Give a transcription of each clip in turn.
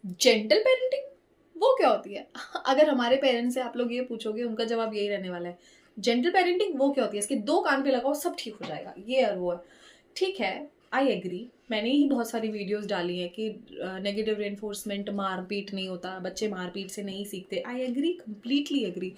Gentle parenting वो क्या होती है? अगर हमारे पेरेंट्स से आप लोग ये पूछोगे, उनका जवाब यही रहने वाला है, जेंटल पेरेंटिंग वो क्या होती है? इसके 2 कान पे लगाओ, सब ठीक हो जाएगा, ये और वो है। ठीक है, आई एग्री। मैंने ही बहुत सारी वीडियोस डाली हैं कि नेगेटिव रेनफोर्समेंट, मारपीट नहीं होता, बच्चे मारपीट से नहीं सीखते। I agree, completely agree.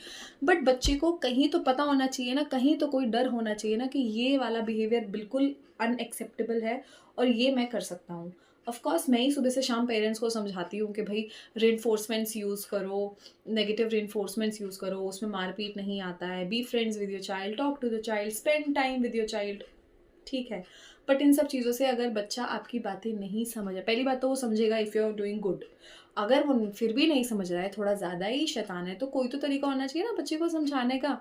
But बच्चे को कहीं तो पता होना चाहिए ना, कहीं तो कोई डर होना चाहिए ना कि ये वाला बिहेवियर बिल्कुल अनएक्सेप्टेबल है और ये मैं कर सकता हूँ। ऑफ कोर्स मैं ही सुबह से शाम पेरेंट्स को समझाती हूँ कि भाई रेनफोर्समेंट्स यूज़ करो, नेगेटिव रेनफोर्समेंट्स यूज़ करो, उसमें मारपीट नहीं आता है, be friends with your child, talk to the child, spend time with your child. ठीक है, बट इन सब चीज़ों से अगर बच्चा आपकी बातें नहीं समझ है, पहली बात तो वो समझेगा if you are doing good. अगर वो फिर भी नहीं समझ रहा है, थोड़ा ज़्यादा ही शैतान है, तो कोई तो तरीका होना चाहिए ना बच्चे को समझाने का,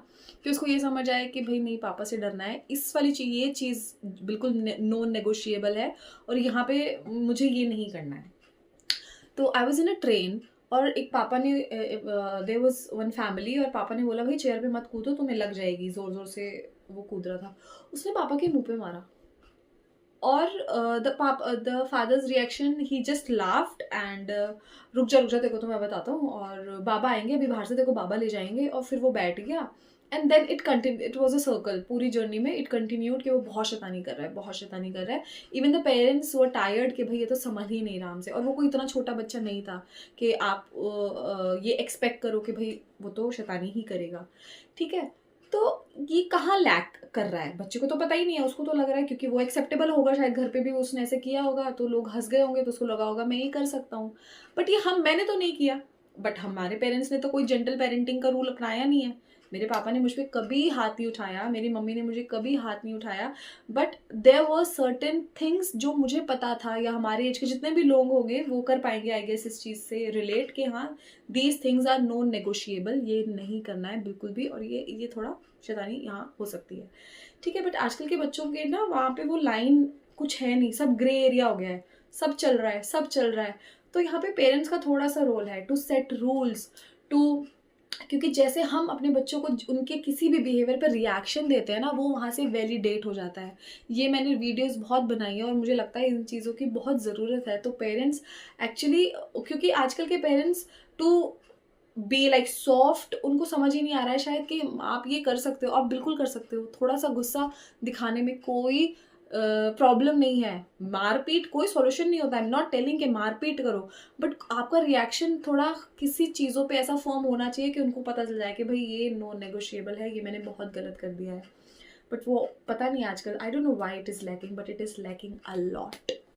कि उसको ये समझ आए कि भाई नहीं, पापा से डरना है, इस वाली चीज़, ये चीज़ बिल्कुल नॉन नेगोशिएबल है और यहाँ पे मुझे ये नहीं करना है। तो I was in a train और एक पापा ने, देयर वॉज वन फैमिली, और पापा ने बोला भाई चेयर पे मत कूदो, तुम्हें लग जाएगी, जोर जोर से वो कूद रहा था, उसने पापा के मुंह पे मारा। और the father's reaction, he just laughed and रुक जा तेरे को तो मैं बताता हूँ, और बाबा आएंगे अभी बाहर से, तेरे को बाबा ले जाएंगे, और फिर वो बैठ गया। And then it was a circle, पूरी जर्नी में इट कंटिन्यूड कि वो बहुत शैतानी कर रहा है, बहुत शैतानी कर रहा है। Even the parents were tired कि भाई ये तो समझ ही नहीं रहा हमसे, और वो कोई इतना छोटा बच्चा नहीं था कि आप ये एक्सपेक्ट करो कि भाई वो तो शैतानी ही करेगा। ठीक है, तो ये कहाँ लैक कर रहा है? बच्चे को तो पता ही नहीं है, उसको तो लग रहा है क्योंकि वो एक्सेप्टेबल होगा, शायद घर पे भी उसने ऐसे किया होगा तो लोग हंस गए होंगे, तो उसको लगा होगा मैं ये कर सकता हूँ। बट ये मैंने तो नहीं किया, बट हमारे पेरेंट्स ने तो कोई जेंटल पेरेंटिंग का रूल अपनाया नहीं है। मेरे पापा ने मुझ पर कभी हाथ नहीं उठाया, मेरी मम्मी ने मुझे कभी हाथ नहीं उठाया। But there were certain things जो मुझे पता था, या हमारे एज के जितने भी लोग होंगे वो कर पाएंगे आई गेस इस चीज़ से रिलेट, कि हाँ these things are non negotiable, ये नहीं करना है बिल्कुल भी, और ये थोड़ा शैतानी यहाँ हो सकती है। ठीक है, बट आजकल के बच्चों के ना वहाँ पे वो लाइन कुछ है नहीं, सब ग्रे एरिया हो गया है, सब चल रहा है, सब चल रहा है। तो यहाँ पे पेरेंट्स का थोड़ा सा रोल है टू सेट रूल्स, टू, क्योंकि जैसे हम अपने बच्चों को उनके किसी भी बिहेवियर पर रिएक्शन देते हैं ना, वो वहाँ से वैलिडेट हो जाता है। ये मैंने वीडियोस बहुत बनाई है और मुझे लगता है इन चीज़ों की बहुत ज़रूरत है। तो पेरेंट्स एक्चुअली, क्योंकि आजकल के parents to be like soft, उनको समझ ही नहीं आ रहा है शायद कि आप ये कर सकते हो, आप बिल्कुल कर सकते हो, थोड़ा सा गुस्सा दिखाने में कोई प्रॉब्लम नहीं है। मारपीट कोई सॉल्यूशन नहीं होता, आई एम नॉट टेलिंग कि मारपीट करो, बट आपका रिएक्शन थोड़ा किसी चीज़ों पे ऐसा फर्म होना चाहिए कि उनको पता चल जाए कि भाई ये नॉन नेगोशिएबल है, ये मैंने बहुत गलत कर दिया है। बट वो पता नहीं आजकल, I don't know why it is lacking, but it is lacking a lot.